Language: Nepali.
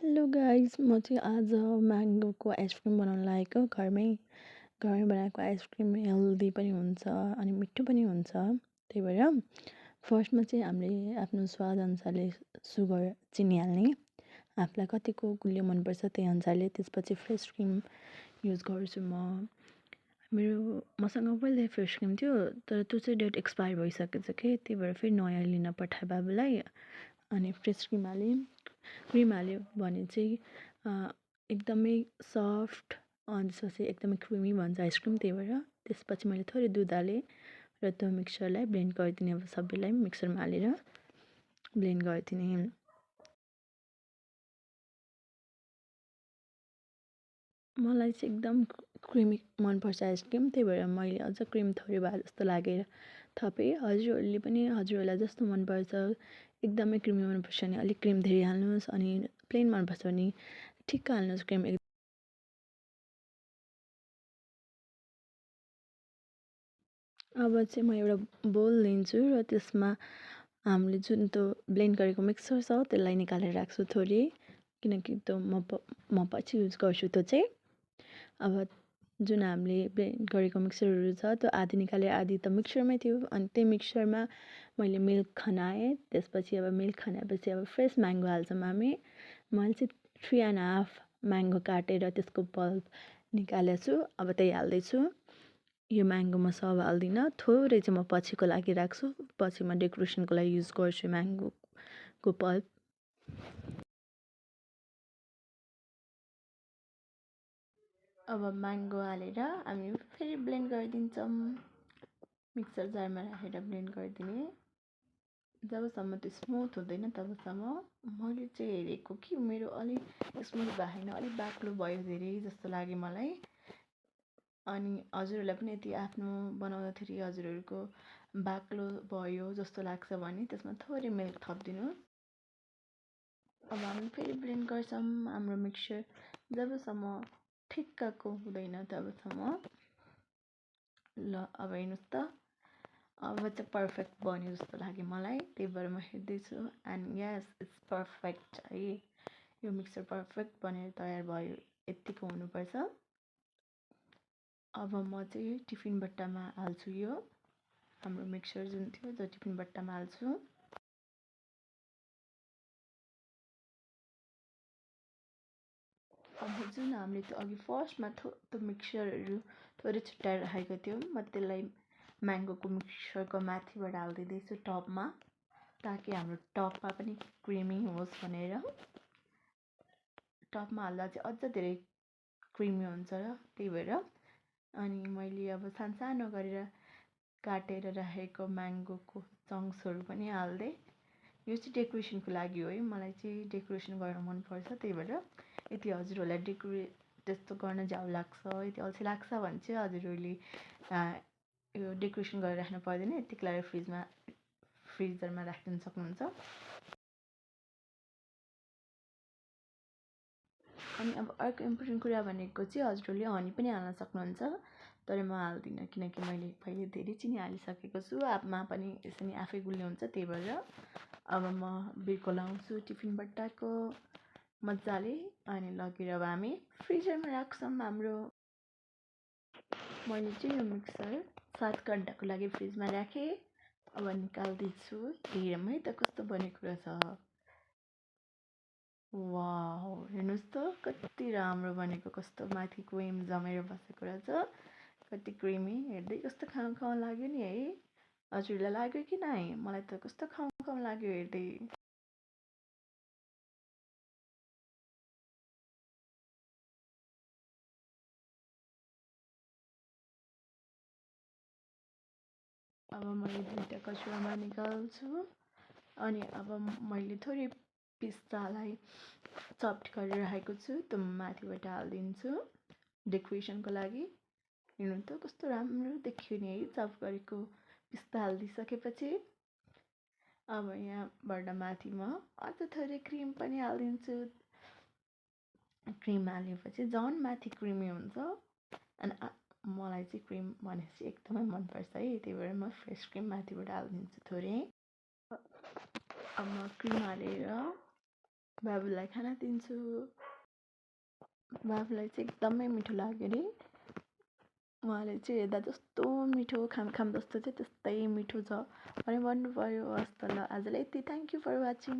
हेलो गाइस, म चाहिँ आज म्याङ्गोको आइसक्रिम बनाउन लागेको घरमै बनाएको आइसक्रिम हेल्दी पनि हुन्छ अनि मिठो पनि हुन्छ। त्यही भएर फर्स्टमा चाहिँ हामीले आफ्नो स्वादअनुसारले सुगर चिनी हाल्ने, आफूलाई कतिको गुलियो मनपर्छ त्यही अनुसारले। त्यसपछि फ्रेस क्रिम युज गर्छु म। मसँग पहिला फ्रेस क्रिम थियो, तर त्यो चाहिँ डेट एक्सपायर भइसकेछ कि, त्यही भएर फेरि नयाँ लिन पठाएँ बाबुलाई। अनि फ्रेस क्रिम हाल्यो भने चाहिँ एकदमै सफ्ट अनि त्यसपछि एकदमै क्रिमी बन्छ आइसक्रिम। त्यही भएर त्यसपछि मैले थोरै दुध हालेँ र त्यो मिक्सचरलाई ब्लेन्ड गरिदिने, अब सबैलाई मिक्सरमा हालेर ब्लेन्ड गरिदिने। मलाई चाहिँ एकदम क्रिमी मनपर्छ आइसक्रिम, त्यही भएर मैले अझ क्रिम थोरै भए जस्तो लागेर थपेँ। हजुरहरूले पनि हजुरहरूलाई जस्तो मनपर्छ, एकदमै क्रिमी मनपर्छ भने अलिक क्रिम धेरै हाल्नुहोस्, अनि प्लेन मनपर्छ भने ठिक्क हाल्नुहोस् क्रिम। अब चाहिँ म एउटा बोल लिन्छु र त्यसमा हामीले जुन त्यो ब्लेन्ड गरेको मिक्सर छ त्यसलाई निकालेर राख्छु थोरै, किनकि त्यो म पछि युज गर्छु त्यो चाहिँ। अब जुन हामीले ब्लेन्ड गरेको मिक्सरहरू छ त्यो आधी निकालेर आधी त मिक्सरमै थियो, अनि त्यही मिक्सरमा मैले मिल्क खनाएँ। त्यसपछि अब मिल्क खनाएपछि अब फ्रेस म्याङ्गो हाल्छौँ हामी। मैले चाहिँ 3.5 म्याङ्गो काटेर त्यसको पल्प निकालेको छु, अब त्यही हाल्दैछु। यो म्याङ्गो म सब हाल्दिनँ, थोरै चाहिँ म पछिको लागि राख्छु, पछि म डेकोरेसनको लागि युज गर्छु म्याङ्गोको पल्प। अब म्याङ्गो हालेर हामी फेरि ब्लेन्ड गरिदिन्छौँ, मिक्सर जारमा राखेर ब्लेन्ड गरिदिने। जबसम्म त्यो स्मुथ हुँदैन तबसम्म। मैले चाहिँ हेरेको कि मेरो अलिक स्मुथ भएको छैन, अलिक बाक्लो भयो धेरै जस्तो लाग्यो मलाई। अनि हजुरहरूलाई पनि यदि आफ्नो बनाउँदाखेरि हजुरहरूको बाक्लो भयो जस्तो लाग्छ भने त्यसमा थोरै मिल्क थपिदिनु। अब हामी फेरि ब्लेन्ड गर्छौँ हाम्रो मिक्सचर, जबसम्म ठिक्कको हुँदैन तबसम्म। ल अब हेर्नुहोस् त, अब चाहिँ पर्फेक्ट बन्यो जस्तो लाग्यो मलाई, त्यही भएर म हेर्दैछु। एन्ड यस, इट्स पर्फेक्ट है, यो मिक्सचर पर्फेक्ट बनेर तयार भयो, यत्तिको हुनुपर्छ। अब म चाहिँ टिफिन बट्टामा हाल्छु, यो हाम्रो मिक्सचर जुन थियो त्यो टिफिन बट्टामा हाल्छु। अब जुन हामीले त्यो अघि फर्स्टमा त्यो मिक्सचरहरू थोरै छुट्याएर राखेको थियौँ, म त्यसलाई म्याङ्गोको मिक्सचरको माथिबाट हालिदिँदैछु टपमा, ताकि हाम्रो टपमा पनि क्रिमी होस् भनेर। टपमा हाल्दा चाहिँ अझ धेरै क्रिमी हुन्छ र त्यही भएर। अनि मैले अब सानो गरेर काटेर राखेको म्याङ्गोको चङ्क्सहरू पनि हाल्दै। यो चाहिँ डेकोरेसनको लागि हो है, मलाई चाहिँ डेकोरेसन गर्न मनपर्छ, त्यही भएर। यदि हजुरहरूलाई त्यस्तो गर्न झ्याउ लाग्छ, यदि अल्छी लाग्छ भने चाहिँ हजुरहरूले यो डेकोरेसन गरेर राख्नु पर्दैन, यत्तिकै लगाएर फ्रिजरमा राखिदिन सक्नुहुन्छ। अनि अब अर्को इम्पोर्टेन्ट कुरा भनेको चाहिँ हजुरहरूले हनी पनि हाल्न सक्नुहुन्छ, तर म हाल्दिनँ किनकि मैले पहिले धेरै चिनी हालिसकेको छु, आफूमा पनि यसरी आफै गुलियो हुन्छ, त्यही भएर। अब म बिर्को लाउँछु टिफिन बट्टाको मजाले, अनि लगेर अब हामी फ्रिजरमा राख्छौँ हाम्रो। मैले चाहिँ यो मिक्सर 7 घन्टाको लागि फ्रिजमा राखेँ, अब निकाल्दैछु। हेरौँ है त कस्तो बनेको रहेछ। वाउ, हेर्नुहोस् त कति राम्रो बनेको, कस्तो माथि क्रिम जमेर बसेको रहेछ, कति क्रिमी। हेर्दै कस्तो खाउँ लाग्यो नि है, हजुरलाई लाग्यो कि नै? मलाई त कस्तो खाउँ लाग्यो हेर्दै। अब मैले 2टा कचुवामा निकाल्छु, अनि अब मैले थोरै पिस्तालाई चप्ड गरेर राखेको छु, त्यो माथिबाट हालिदिन्छु डेकोरेसनको लागि। हेर्नु त कस्तो राम्रो देखियो नि है, चप गरेको पिस्ता हालिदिइसकेपछि। अब यहाँबाट माथि म अझ थोरै क्रिम पनि हालिदिन्छु। क्रिम हालेपछि झन् माथि क्रिमी हुन्छ। अनि मलाई चाहिँ क्रिम भनेपछि एकदमै मनपर्छ है, त्यही भएर म फ्रेस क्रिम माथिबाट हालिदिन्छु थोरै। अब म क्रिम हालेर बाबुलाई खाना दिन्छु। बाबुलाई चाहिँ एकदमै मिठो लाग्यो अरे। उहाँले चाहिँ हेर्दा जस्तो मिठो खाम खाम जस्तो चाहिँ त्यस्तै मिठो छ भने भन्नुभयो। हस् त ल आजलाई यति। Thank you for watching.